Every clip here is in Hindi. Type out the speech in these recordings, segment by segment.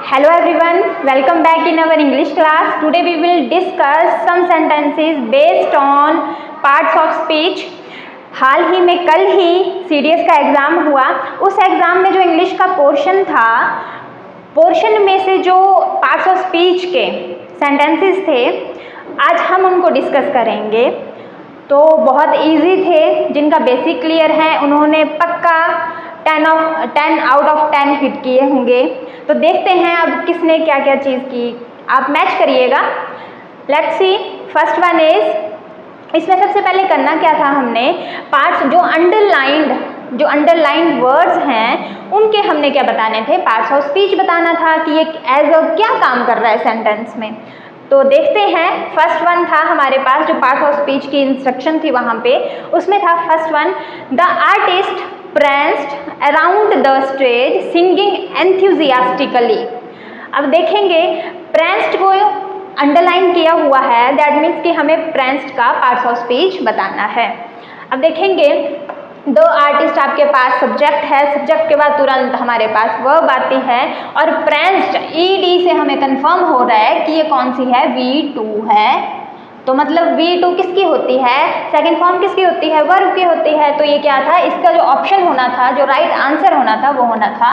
Hello everyone, welcome back in our English class. Today we will discuss some sentences based on parts of speech. हाल ही में कल ही CDS का एग्ज़ाम हुआ. उस एग्ज़ाम में जो इंग्लिश का पोर्शन था, पोर्शन में से जो पार्ट्स ऑफ स्पीच के सेंटेंसेस थे, आज हम उनको डिस्कस करेंगे. तो बहुत इजी थे, जिनका बेसिक क्लियर है उन्होंने पक्का 10 आउट ऑफ 10 हिट किए होंगे. तो देखते हैं अब किसने क्या क्या चीज़ की. आप मैच करिएगा. Let's see. First one is, इसमें सबसे पहले करना क्या था, हमने पार्ट्स जो अंडरलाइंड वर्ड्स हैं उनके हमने क्या बताने थे, पार्ट्स ऑफ स्पीच बताना था कि ये एज अ क्या काम कर रहा है सेंटेंस में. तो देखते हैं. फर्स्ट वन था हमारे पास जो पार्ट्स ऑफ स्पीच की इंस्ट्रक्शन थी वहाँ पे, उसमें था first one, the artist pranced around the stage singing enthusiastically. अब देखेंगे pranced को अंडरलाइन किया हुआ है, दैट मीन्स कि हमें pranced का पार्ट्स ऑफ स्पीच बताना है. अब देखेंगे द आर्टिस्ट आपके पास सब्जेक्ट है, सब्जेक्ट के बाद तुरंत हमारे पास वर्ब आती है और pranced ed से हमें कंफर्म हो रहा है कि ये कौन सी है, V2 है. तो मतलब V2 किसकी होती है, सेकंड फॉर्म किसकी होती है, वर्ब की होती है. तो ये क्या था, इसका जो ऑप्शन होना था, जो राइट आंसर होना था, वो होना था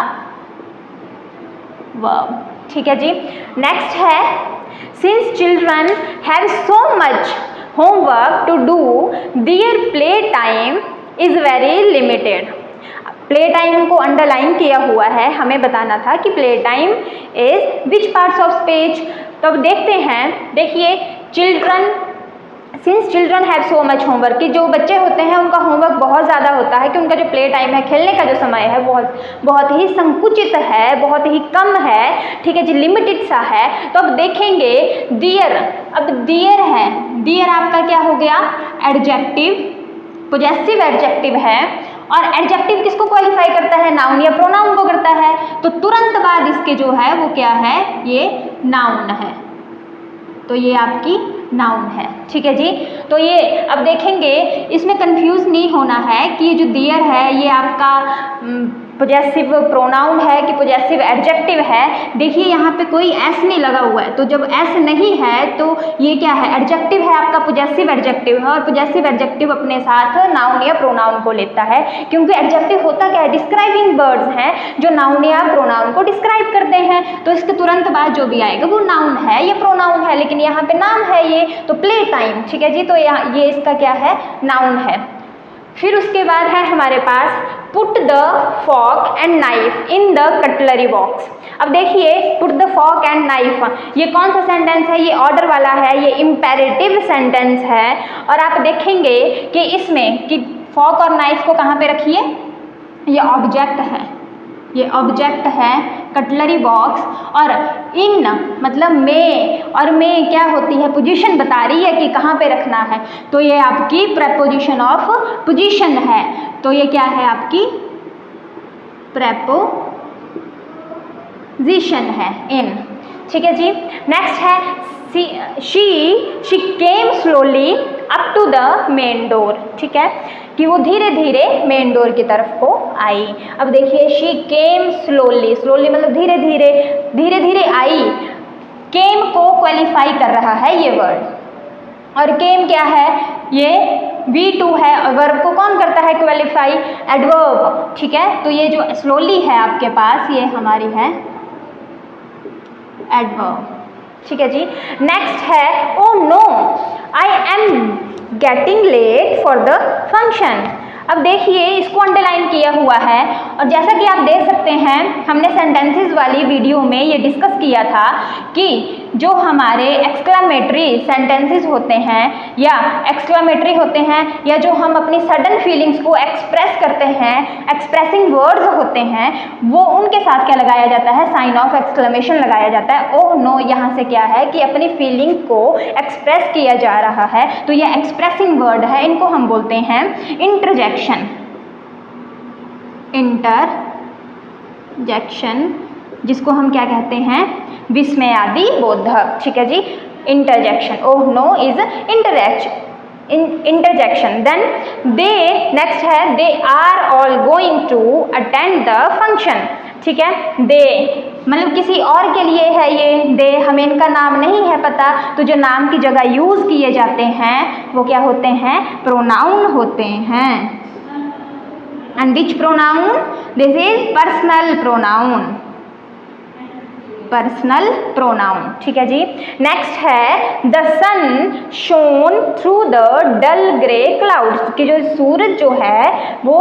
वर्ब. ठीक है जी. नेक्स्ट है, since children have so much homework to do their play time is very limited. Play time को अंडरलाइन किया हुआ है, हमें बताना था कि play time is which parts of speech. तो अब देखते हैं. देखिए, since children have so much homework, कि जो बच्चे होते हैं उनका होमवर्क बहुत ज़्यादा होता है, कि उनका जो प्ले टाइम है, खेलने का जो समय है, बहुत ही संकुचित है, बहुत ही कम है. ठीक है जी, लिमिटेड सा है. तो अब देखेंगे दियर. अब दियर है, दियर आपका क्या हो गया, एडजेक्टिव, पोजेसिव एडजेक्टिव है. और एडजेक्टिव किसको क्वालिफाई करता है, नाउन या प्रोनाउन को करता है. तो तुरंत बाद इसके जो है वो क्या है, ये नाउन है. तो ये आपकी नाउन है. ठीक है जी. तो ये अब देखेंगे, इसमें कंफ्यूज नहीं होना है कि ये जो दियर है ये आपका पोजेसिव प्रोनाउन है कि पोजेसिव एडजेक्टिव है. देखिए यहाँ पे कोई एस नहीं लगा हुआ है, तो जब एस नहीं है तो ये क्या है, एडजेक्टिव है आपका, पोजेसिव एडजेक्टिव है. और पोजेसिव एडजेक्टिव अपने साथ नाउन या प्रोनाउन को लेता है, क्योंकि एडजेक्टिव होता क्या है, डिस्क्राइबिंग वर्ड्स हैं जो नाउन या प्रोनाउन को डिस्क्राइब करते हैं. तो इसके तुरंत बाद जो भी आएगा वो नाउन है या प्रोनाउन है, लेकिन यहाँ पे नाम है ये, तो प्ले टाइम. ठीक है जी. तो ये इसका क्या है, नाउन है. फिर उसके बाद है हमारे पास put the fork and knife in the cutlery box. अब देखिए, put the fork and knife, ये कौन सा सेंटेंस है, ये ऑर्डर वाला है, ये इम्पेरेटिव सेंटेंस है. और आप देखेंगे कि इसमें कि फॉर्क और नाइफ को कहाँ पे रखिए, ये ऑब्जेक्ट है, ये ऑब्जेक्ट है कटलरी बॉक्स. और इन मतलब में, और में क्या होती है, पोजीशन बता रही है कि कहाँ पे रखना है. तो ये आपकी प्रेपोजिशन ऑफ पोजीशन है. तो ये क्या है, आपकी प्रेपोजिशन है, इन. ठीक है जी. नेक्स्ट है, she came slowly up to the main door. ठीक है, कि वो धीरे धीरे मेन डोर की तरफ को आई. अब देखिए, शी केम स्लोली, स्लोली मतलब धीरे धीरे आई. केम को क्वालिफाई कर रहा है ये वर्ड, और केम क्या है, ये V2 है. और वर्ब को कौन करता है क्वालिफाई, एडवर्ब. ठीक है. तो ये जो स्लोली है आपके पास, ये हमारी है एडवर्ब. ठीक है जी. नेक्स्ट है, oh no I am getting late for the function. अब देखिए, इसको अंडरलाइन किया हुआ है. और जैसा कि आप देख सकते हैं, हमने सेंटेंसेस वाली वीडियो में ये डिस्कस किया था कि जो हमारे एक्सक्लामेटरी सेंटेंसेस होते हैं या एक्सक्लामेटरी होते हैं, या जो हम अपनी सडन फीलिंग्स को एक्सप्रेस करते हैं, एक्सप्रेसिंग वर्ड्स होते हैं, वो उनके साथ क्या लगाया जाता है, साइन ऑफ एक्सक्लेमेशन लगाया जाता है. ओह नो यहाँ से क्या है कि अपनी फीलिंग को एक्सप्रेस किया जा रहा है, तो ये एक्सप्रेसिंग वर्ड है. इनको हम बोलते हैं इंटरजेक्शन. इंटरजेक्शन, जिसको हम क्या कहते हैं, विस्मयादि बोधक. ठीक है जी. Interjection, oh no is interjection. Then they, next है, they are all going to attend the function. ठीक है। दे मतलब किसी और के लिए है ये दे, हमें इनका नाम नहीं है पता, तो जो नाम की जगह यूज़ किए जाते हैं वो क्या होते हैं, प्रोनाउन होते हैं। And which pronoun, this is personal pronoun, personal pronoun, ठीक है जी। नेक्स्ट है the sun shone through the dull grey clouds, कि जो सूरज जो है वो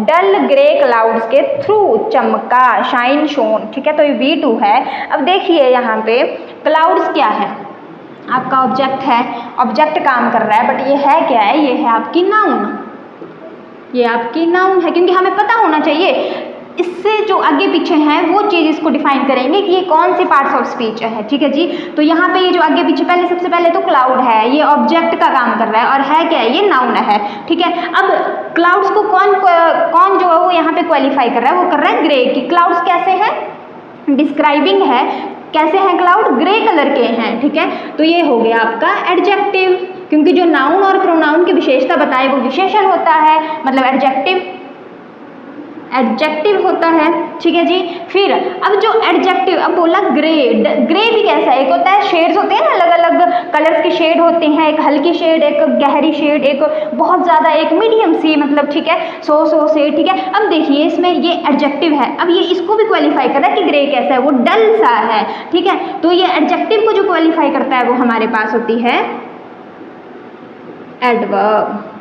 डल ग्रे क्लाउड्स के थ्रू चमका, शाइन शोन, ठीक है। तो ये V2 है। अब देखिए यहाँ पे क्लाउड्स क्या है, आपका ऑब्जेक्ट है, ऑब्जेक्ट काम कर रहा है, बट ये है क्या है, ये है आपकी नाउन, ये आपकी नाउन है, क्योंकि हमें पता होना चाहिए इससे जो आगे पीछे हैं वो चीज़ इसको डिफाइन करेंगे कि ये कौन सी पार्ट्स ऑफ स्पीच है, ठीक है जी। तो यहाँ पे ये जो आगे पीछे, पहले सबसे पहले तो क्लाउड है, ये ऑब्जेक्ट का काम कर रहा है, और है क्या है, ये नाउन है, ठीक है। अब क्लाउड्स को कौन जो है वो यहाँ पे क्वालिफाई कर रहा है, वो कर रहा है ग्रे की। क्लाउड्स कैसे हैं, डिस्क्राइबिंग है, कैसे हैं क्लाउड, ग्रे कलर के हैं, ठीक है। तो ये हो गया आपका एडजेक्टिव, क्योंकि जो नाउन और प्रोनाउन की विशेषता बताए वो विशेषण होता है, मतलब एडजेक्टिव होता है, ठीक है जी। फिर अब जो एडजेक्टिव, अब बोला ग्रे, ग्रे भी कैसा है, एक होता है शेड्स होते हैं ना, अलग अलग कलर्स के शेड होते हैं, एक हल्की शेड, एक गहरी शेड, एक बहुत ज़्यादा, एक मीडियम सी, मतलब ठीक है, सो से, ठीक है। अब देखिए इसमें ये एडजेक्टिव है, अब ये इसको भी क्वालिफाई कर रहा है कि ग्रे कैसा है, वो डल सा है, ठीक है। तो ये एडजेक्टिव को जो क्वालिफाई करता है वो हमारे पास होती है एडवर्ब,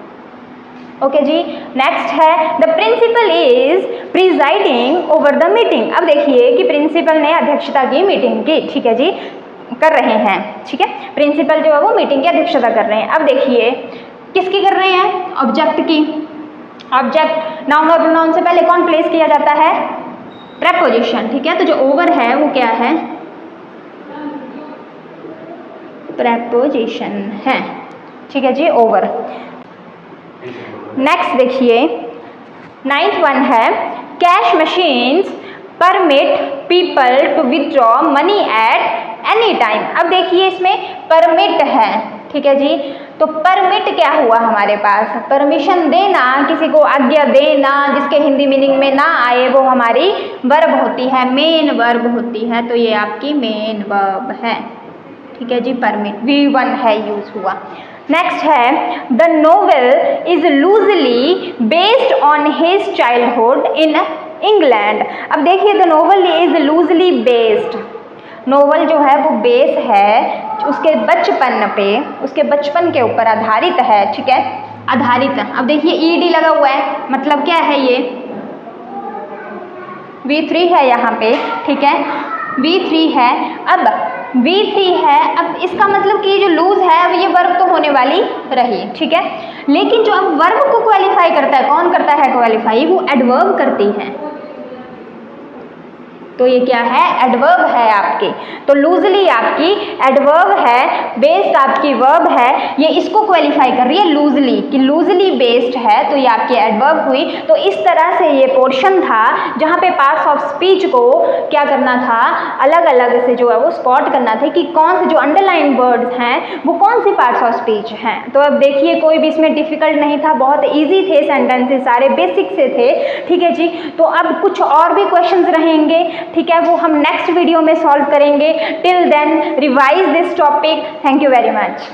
ओके जी। नेक्स्ट है the principal is presiding over the meeting. अब देखिए कि प्रिंसिपल ने अध्यक्षता की मीटिंग की, ठीक है जी, कर रहे हैं, ठीक है। प्रिंसिपल जो है वो मीटिंग की अध्यक्षता कर रहे हैं। अब देखिए किसकी कर रहे हैं, ऑब्जेक्ट की। ऑब्जेक्ट नाउन और प्रोनाउन से पहले कौन प्लेस किया जाता है, प्रेपोजिशन, ठीक है। तो जो ओवर है वो क्या है, प्रेपोजिशन है, ठीक है जी, ओवर। नेक्स्ट देखिए 9th वन है cash machines permit people to withdraw money at any time. अब देखिए इसमें परमिट है, ठीक है जी। तो परमिट क्या हुआ हमारे पास, परमिशन देना, किसी को आज्ञा देना, जिसके हिंदी मीनिंग में ना आए वो हमारी वर्ब होती है, मेन वर्ब होती है, तो ये आपकी मेन वर्ब है, ठीक है जी। परमिट V1 है यूज हुआ। नेक्स्ट है the novel is loosely based on his childhood in England. अब देखिए the novel is loosely based, novel जो है वो बेस है उसके बचपन पे, उसके बचपन के ऊपर आधारित है, ठीक है, आधारित। अब देखिए ईडी लगा हुआ है, मतलब क्या है, ये V3 है यहाँ पे, ठीक है, V3 है। अब V3 है, अब इसका मतलब कि जो लूज है अब ये वर्ब तो होने वाली रही, ठीक है। लेकिन जो अब वर्ब को क्वालिफाई करता है, कौन करता है क्वालिफाई, वो एडवर्ब करती है, तो ये क्या है, एडवर्ब है आपकी। तो लूजली आपकी एडवर्ब है, बेस्ड आपकी वर्ब है, ये इसको क्वालिफाई कर रही है लूजली, कि लूजली बेस्ड है, तो ये आपकी एडवर्ब हुई। तो इस तरह से ये पोर्शन था जहाँ पे पार्ट्स ऑफ स्पीच को क्या करना था, अलग अलग से जो है वो स्पॉट करना था कि कौन से जो अंडरलाइन वर्ड्स हैं वो कौन सी पार्ट्स ऑफ स्पीच हैं। तो अब देखिए कोई भी इसमें डिफिकल्ट नहीं था, बहुत ईजी थे सेंटेंसेस, सारे बेसिक से थे, ठीक है जी। तो अब कुछ और भी क्वेश्चंस रहेंगे, ठीक है, वो हम नेक्स्ट वीडियो में सॉल्व करेंगे। Till then revise this topic. Thank you very much.